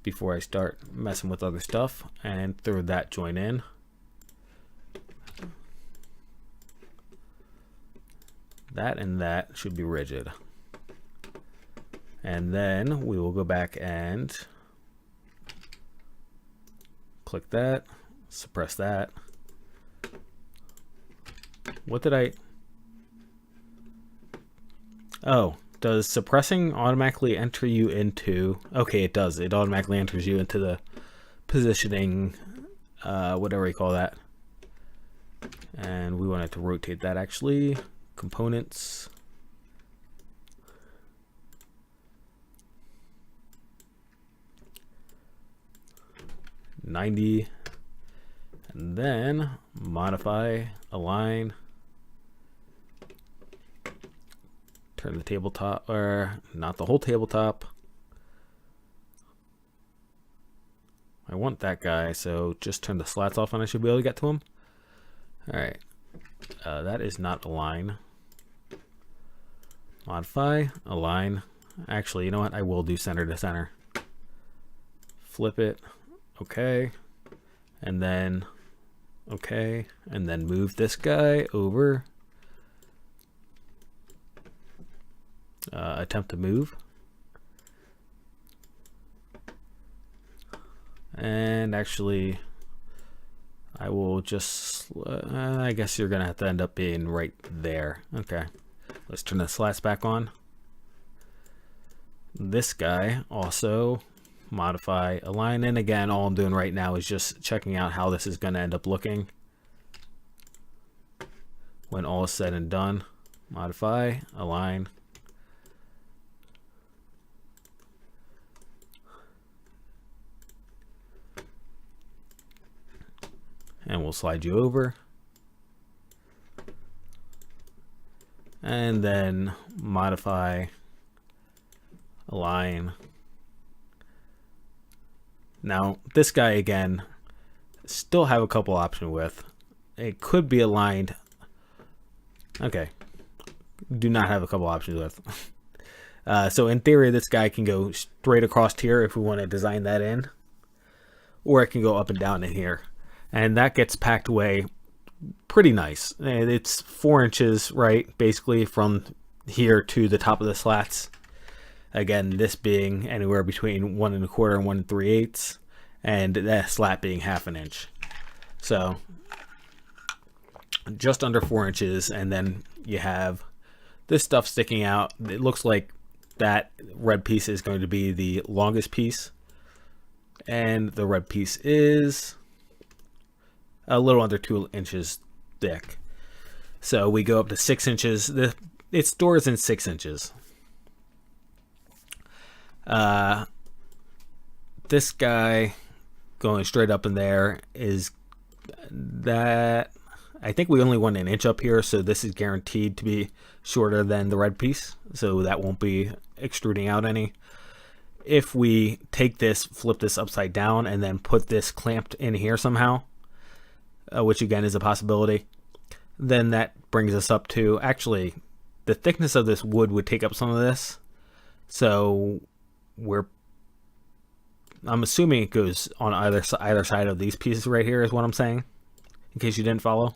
before I start messing with other stuff and throw that joint in. That and that should be rigid. And then we will go back and click that, suppress that. What did I... Oh, does suppressing automatically enter you into... Okay, it does. It automatically enters you into the positioning, whatever you call that. And we wanted to rotate that actually. Components. $90. And then modify, align. Turn the tabletop, or not the whole tabletop. I want that guy, so just turn the slats off and I should be able to get to him. All right, that is not align. Modify, align. Actually, you know what? I will do center to center. Flip it. Okay. And then, okay. And then move this guy over. Attempt to move. And actually, I will just, I guess you're going to have to end up being right there. Okay. Let's turn the slats back on. This guy also modify, align, and again, all I'm doing right now is just checking out how this is going to end up looking when all is said and done. Modify, align. And we'll slide you over. And then modify, align. Now, this guy again, still have a couple options with. It could be aligned. Okay. Do not have a couple options with. So in theory, this guy can go straight across here if we want to design that in, or it can go up and down in here. And that gets packed away pretty nice. And it's 4 inches, right, basically from here to the top of the slats. Again, this being anywhere between 1 1/4 and 1 3/8, and that slat being 1/2 inch. So just under 4 inches, and then you have this stuff sticking out. It looks like that red piece is going to be the longest piece, and the red piece is a little under 2 inches thick. So we go up to 6 inches. It stores in 6 inches. This guy going straight up in there is that, I think we only want an inch up here, so this is guaranteed to be shorter than the red piece, so that won't be extruding out any. If we take this, flip this upside down, and then put this clamped in here somehow, which again is a possibility, then that brings us up to, actually, the thickness of this wood would take up some of this, so I'm assuming it goes on either side of these pieces right here is what I'm saying, in case you didn't follow.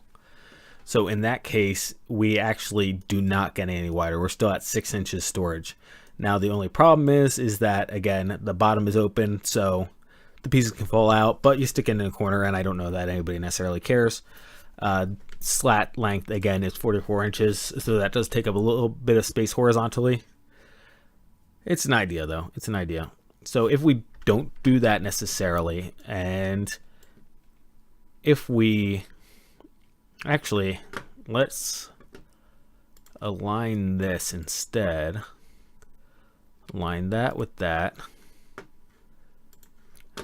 So in that case, we actually do not get any wider. We're still at 6 inches storage. Now the only problem is that, again, the bottom is open, so the pieces can fall out, but you stick it in a corner, and I don't know that anybody necessarily cares. Slat length, again, is 44 inches, so that does take up a little bit of space horizontally. It's an idea, though. It's an idea. So if we don't do that necessarily, and if we actually, let's align this instead. Align that with that,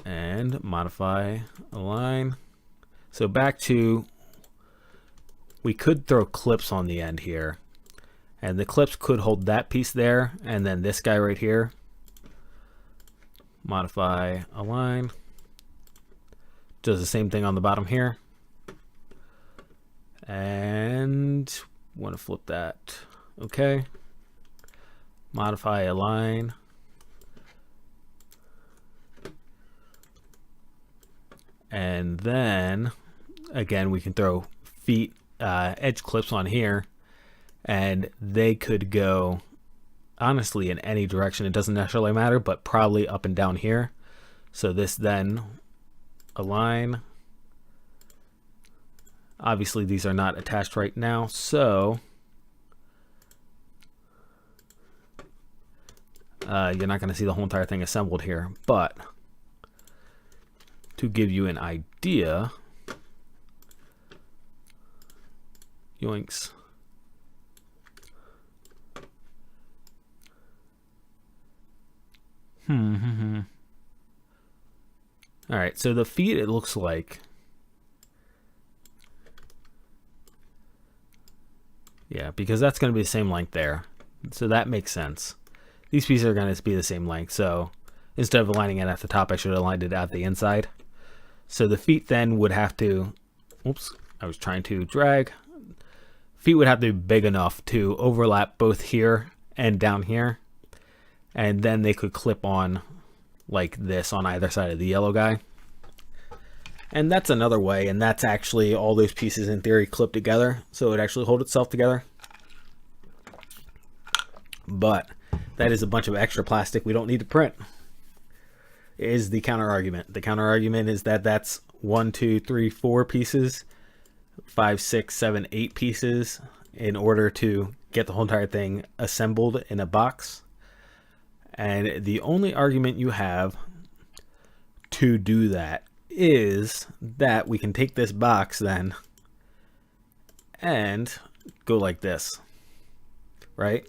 and modify align. So back to, we could throw clips on the end here, and the clips could hold that piece there, and then this guy right here. Modify align. Does the same thing on the bottom here. And want to flip that. Okay. Modify align. And then again, we can throw feet edge clips on here, and they could go honestly in any direction. It doesn't necessarily matter, but probably up and down here. So this then align. Obviously these are not attached right now, so you're not going to see the whole entire thing assembled here, but to give you an idea, yoinks. All right, so the feet, it looks like, yeah, because that's going to be the same length there, so that makes sense. These pieces are going to be the same length, so instead of aligning it at the top, I should have aligned it at the inside. So the feet then would have to, oops, I was trying to drag. Feet would have to be big enough to overlap both here and down here, and then they could clip on like this on either side of the yellow guy. And that's another way, and that's actually all those pieces in theory clip together, so it would actually hold itself together. But that is a bunch of extra plastic we don't need to print, is the counter argument. The counter argument is that that's 1, 2, 3, 4 pieces, 5, 6, 7, 8 pieces in order to get the whole entire thing assembled in a box. And the only argument you have to do that is that we can take this box then and go like this, right?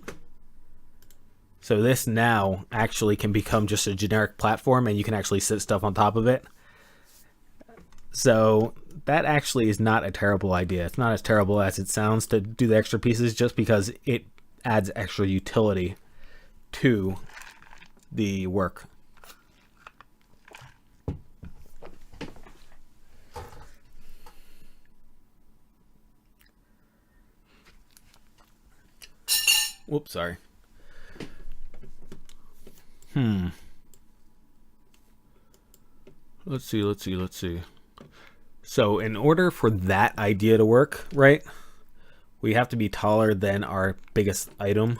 So this now actually can become just a generic platform, and you can actually sit stuff on top of it. So that actually is not a terrible idea. It's not as terrible as it sounds to do the extra pieces, just because it adds extra utility to the work. Whoops, sorry. Let's see. So in order for that idea to work, right, we have to be taller than our biggest item.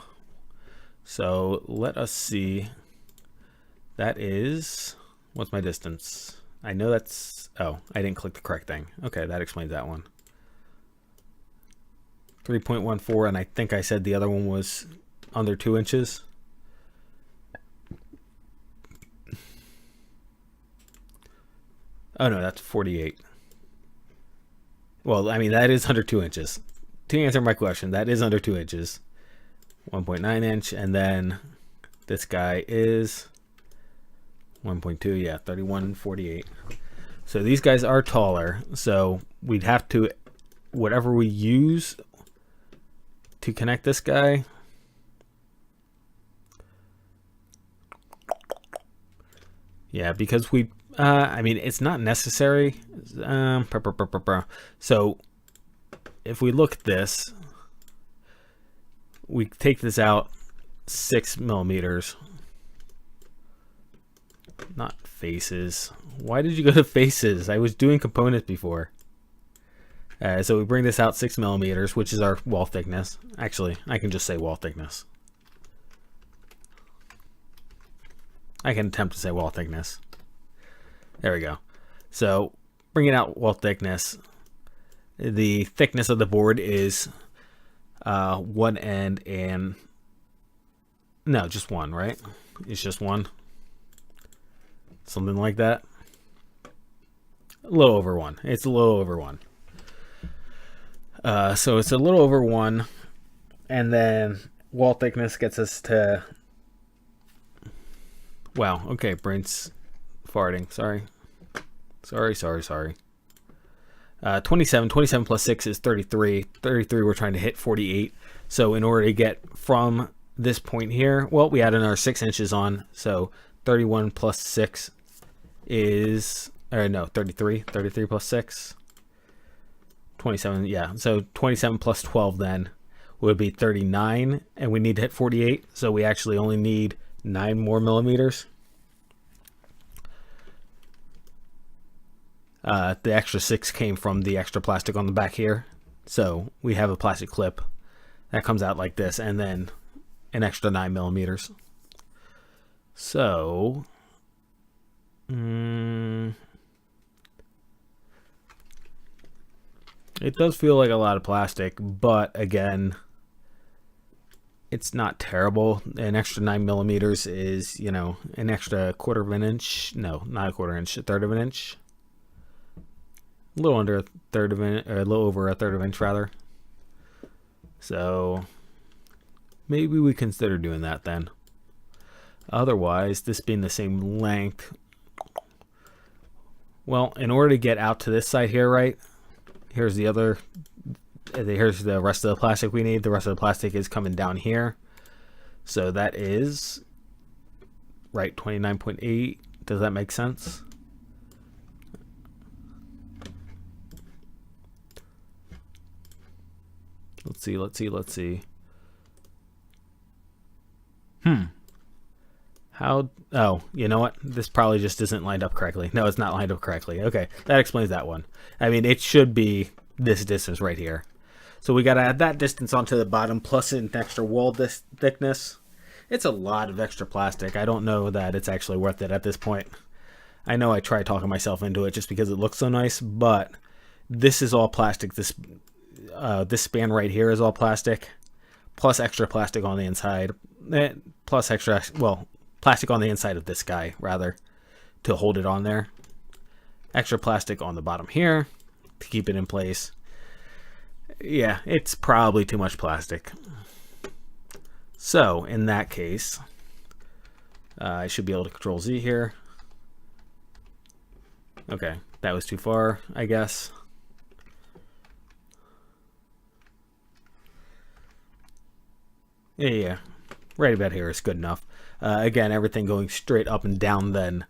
So let us see. That is, what's my distance? I know that's, oh, I didn't click the correct thing. Okay, that explains that one. 3.14, and I think I said the other one was under 2 inches. Oh no, that's 48. Well, I mean, that is under 2 inches. To answer my question, that is under 2 inches. 1.9 inch, and then this guy is 1.2, yeah, 31.48. So these guys are taller, so we'd have to, whatever we use to connect this guy, yeah, because we, I mean, it's not necessary. So if we look at this, we take this out 6 millimeters. Not faces. Why did you go to faces? I was doing components before. So we bring this out 6 millimeters, which is our wall thickness. Actually, I can just say wall thickness. I can attempt to say wall thickness. There we go. So bringing out wall thickness. The thickness of the board is one end and no, just one, right? It's just one. Something like that. A little over one. It's a little over one. So it's a little over one, and then wall thickness gets us to, wow, okay, brain's farting, sorry. 27 plus 6 is 33. 33, we're trying to hit 48. So in order to get from this point here, well, we add another 6 inches on, so 31 plus 6 is, or no, 33 plus 6, 27, yeah, so 27 plus 12 then would be 39, and we need to hit 48, so we actually only need 9 more millimeters. The extra 6 came from the extra plastic on the back here, so we have a plastic clip that comes out like this, and then an extra 9 millimeters. So it does feel like a lot of plastic, but again, it's not terrible. An extra 9 millimeters is, you know, an extra quarter of an inch. No, not a quarter inch, a third of an inch. A little under a third of an inch, or a little over a third of an inch rather. So maybe we consider doing that then. Otherwise, this being the same length, well, in order to get out to this side here, right? Here's the other, here's the rest of the plastic we need. The rest of the plastic is coming down here. So that is, right, 29.8. Does that make sense? Let's see. How, oh, you know what? This probably just isn't lined up correctly. No, it's not lined up correctly. Okay, that explains that one. I mean, it should be this distance right here. So we got to add that distance onto the bottom plus an extra wall thickness. It's a lot of extra plastic. I don't know that it's actually worth it at this point. I know I tried talking myself into it just because it looks so nice, but this is all plastic. This span right here is all plastic, plus extra plastic on the inside, plus extra, well, plastic on the inside of this guy, rather, to hold it on there. Extra plastic on the bottom here to keep it in place. Yeah, it's probably too much plastic. So, in that case, I should be able to Control Z here. Okay, that was too far, I guess. Yeah, right about here is good enough. Again, everything going straight up and down then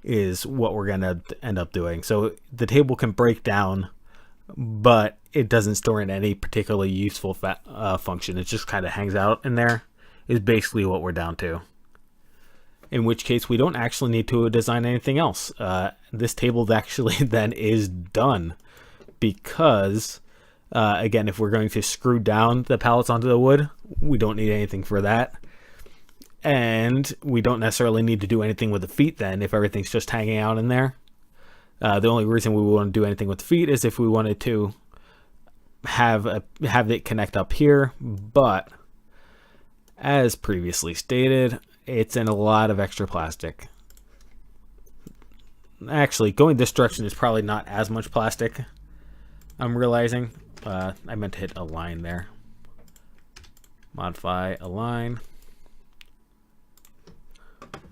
is what we're going to end up doing. So the table can break down, but it doesn't store in any particularly useful function. It just kind of hangs out in there is basically what we're down to. in which case we don't actually need to design anything else. This table actually then is done, because again, if we're going to screw down the pallets onto the wood, we don't need anything for that. And we don't necessarily need to do anything with the feet then if everything's just hanging out in there. The only reason we want to do anything with the feet is if we wanted to have it connect up here, but as previously stated, it's in a lot of extra plastic. Actually, going this direction is probably not as much plastic, I'm realizing. I meant to hit align there. Modify align.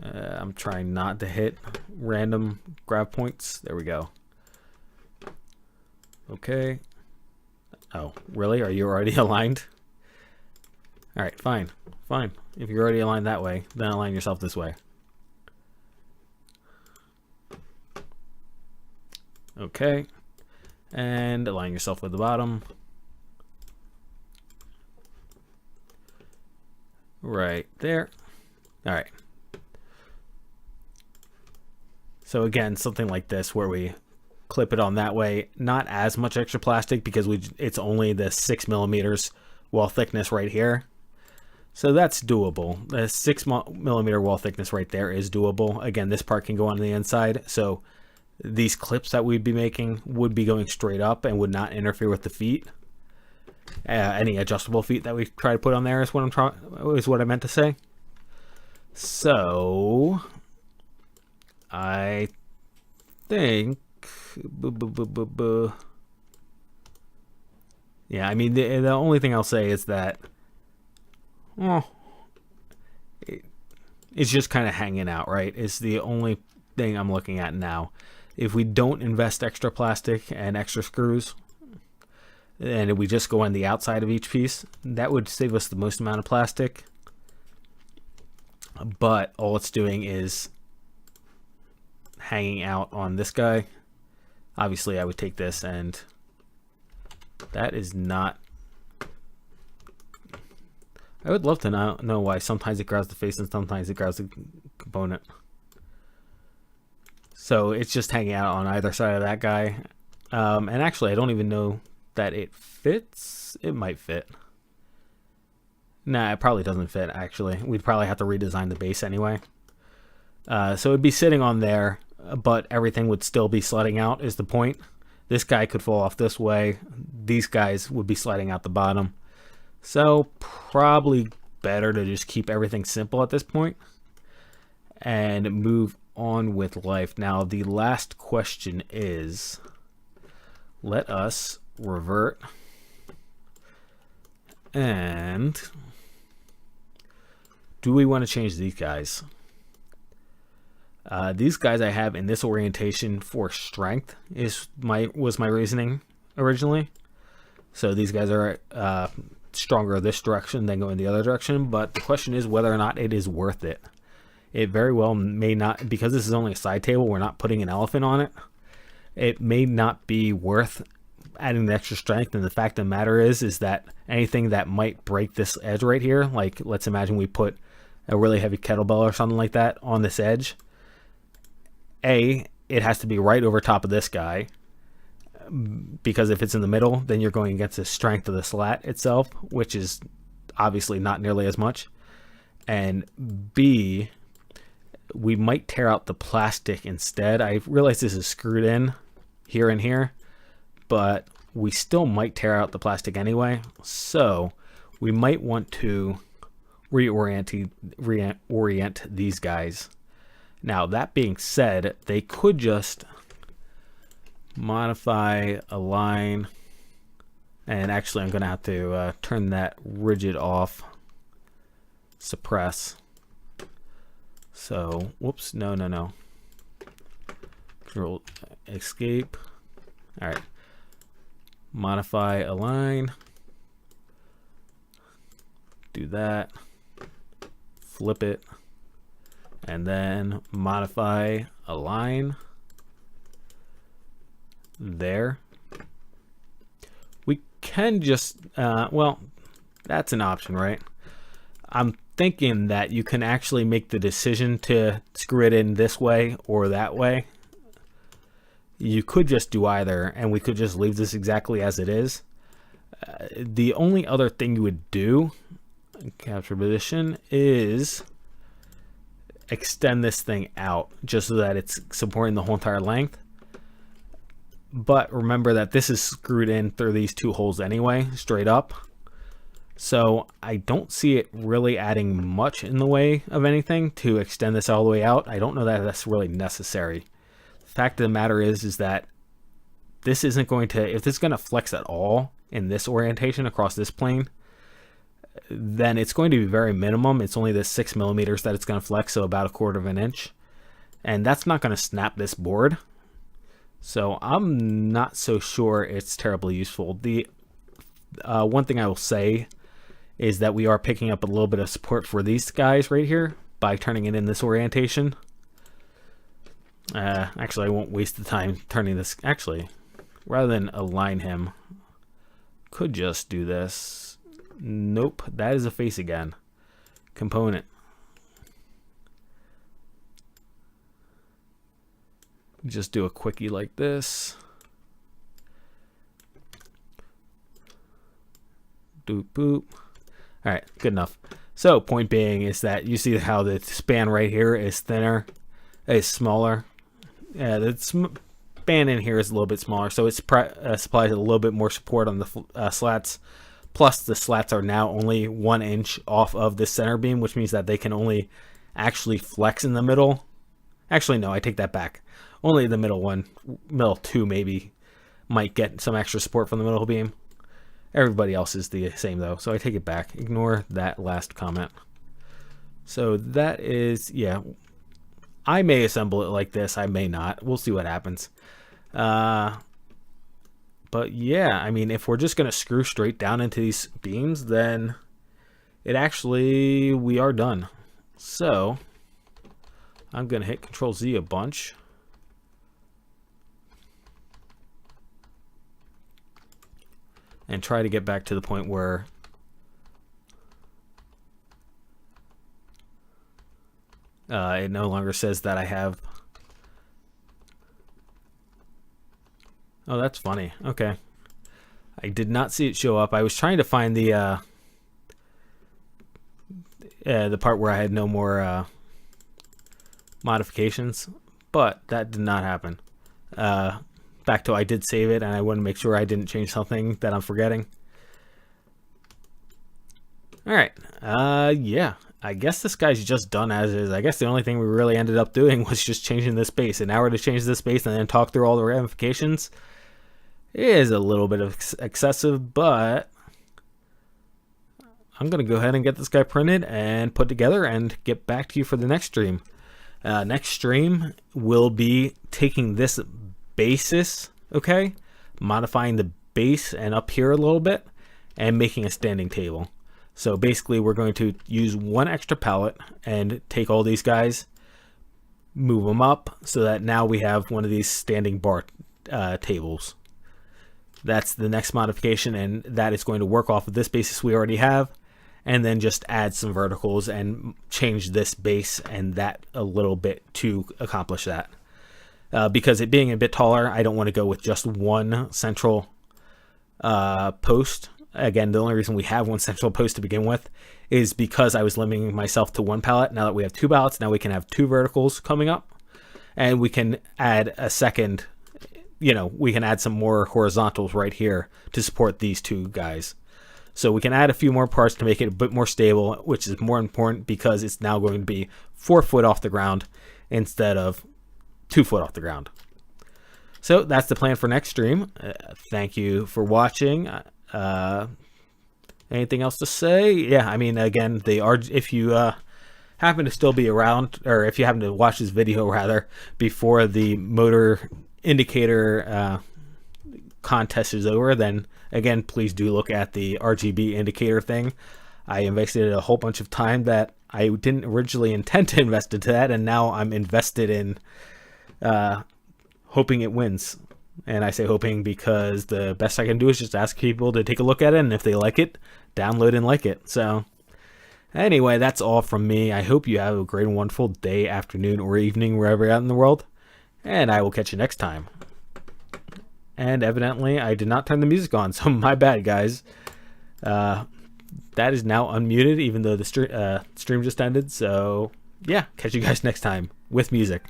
I'm trying not to hit random grab points. There we go. Okay. Oh, really? Are you already aligned? All right, fine. Fine. If you're already aligned that way, then align yourself this way. Okay. And align yourself with the bottom. Right there. All right. So again, something like this where we clip it on that way, not as much extra plastic because it's only the 6 millimeters wall thickness right here. So that's doable. The 6 millimeter wall thickness right there is doable. Again, this part can go on the inside. So these clips that we'd be making would be going straight up and would not interfere with the feet. Any adjustable feet that we try to put on there is what I meant to say. So I think, yeah, I mean, the only thing I'll say is that, it's just kind of hanging out, right? It's the only thing I'm looking at now. If we don't invest extra plastic and extra screws, and we just go on the outside of each piece, that would save us the most amount of plastic. But all it's doing is hanging out on this guy. Obviously I would take this, and that is not, I would love to know why sometimes it grabs the face and sometimes it grabs the component. So it's just hanging out on either side of that guy. And actually I don't even know that it fits. It might fit. Nah, it probably doesn't fit actually. We'd probably have to redesign the base anyway. So it'd be sitting on there, but everything would still be sliding out is the point. This guy could fall off this way. These guys would be sliding out the bottom. So probably better to just keep everything simple at this point and move on with life. Now the last question is, let us revert and do we want to change these guys? These guys I have in this orientation for strength was my reasoning originally. So these guys are stronger this direction than going the other direction, but the question is whether or not it is worth it. It very well may not, because this is only a side table, we're not putting an elephant on it. It may not be worth adding the extra strength, and the fact of the matter is that anything that might break this edge right here, like let's imagine we put a really heavy kettlebell or something like that on this edge, it has to be right over top of this guy, because if it's in the middle, then you're going against the strength of the slat itself, which is obviously not nearly as much. And B, we might tear out the plastic instead. I realize this is screwed in here and here, but we still might tear out the plastic anyway. So we might want to reorient these guys. Now, that being said, they could just modify, align, and actually I'm going to have to turn that rigid off, suppress. So, whoops, no. Control escape. All right. Modify, align. Do that. Flip it. And then modify, align. There. We can just, well, that's an option, right? I'm thinking that you can actually make the decision to screw it in this way or that way. You could just do either, and we could just leave this exactly as it is. The only other thing you would do, capture position, is extend this thing out just so that it's supporting the whole entire length. But remember that this is screwed in through these two holes anyway, straight up. So I don't see it really adding much in the way of anything to extend this all the way out. I don't know that that's really necessary. The fact of the matter is that this isn't going to, if this is going to flex at all in this orientation across this plane, then it's going to be very minimum. It's only the 6 millimeters that it's going to flex, so about 1/4 of an inch. And that's not going to snap this board. So I'm not so sure it's terribly useful. The one thing I will say is that we are picking up a little bit of support for these guys right here by turning it in this orientation. Actually, I won't waste the time turning this. Actually, rather than align him, could just do this. Nope, that is a face again. Component. Just do a quickie like this. Doop boop. All right, good enough. So point being is that you see how the span right here is thinner, is smaller. Yeah, the span in here is a little bit smaller, so it supplies a little bit more support on the slats. Plus, the slats are now only 1 inch off of the center beam, which means that they can only actually flex in the middle. Actually, no, I take that back. Only the middle one, middle two maybe, might get some extra support from the middle beam. Everybody else is the same though, so I take it back. Ignore that last comment. So that is, yeah, I may assemble it like this, I may not. We'll see what happens. But yeah, I mean, if we're just going to screw straight down into these beams, then it actually, we are done. So I'm going to hit Control Z a bunch. And try to get back to the point where it no longer says that I have. Oh, that's funny. Okay. I did not see it show up. I was trying to find the part where I had no more modifications, but that did not happen. Back to I did save it, and I want to make sure I didn't change something that I'm forgetting. All right. Yeah. I guess this guy's just done as is. I guess the only thing we really ended up doing was just changing this base. An hour to change this base and then talk through all the ramifications is a little bit of excessive, but I'm going to go ahead and get this guy printed and put together and get back to you for the next stream. Next stream will be taking this basis, okay, modifying the base and up here a little bit and making a standing table. So basically we're going to use one extra pallet and take all these guys, move them up so that now we have one of these standing bar tables. That's the next modification, and that is going to work off of this basis we already have, and then just add some verticals and change this base and that a little bit to accomplish that. Because it being a bit taller, I don't want to go with just one central post. Again, the only reason we have one central post to begin with is because I was limiting myself to one pallet. Now that we have two pallets, now we can have two verticals coming up, and we can add a second, you know, we can add some more horizontals right here to support these two guys. So we can add a few more parts to make it a bit more stable, which is more important because it's now going to be 4 foot off the ground instead of 2 foot off the ground. So that's the plan for next stream. Thank you for watching. Anything else to say? Yeah, I mean, again, if you happen to still be around, or if you happen to watch this video rather before the motor indicator contest is over, then again, please do look at the RGB indicator thing. I invested a whole bunch of time that I didn't originally intend to invest into that, and now I'm invested in hoping it wins. And I say hoping because the best I can do is just ask people to take a look at it, and if they like it, download and like it. So Anyway, that's all from me. I hope you have a great and wonderful day, afternoon, or evening, wherever you're at in the world. And I will catch you next time. And evidently, I did not turn the music on, so my bad, guys. That is now unmuted, even though the stream just ended. So, yeah, catch you guys next time with music.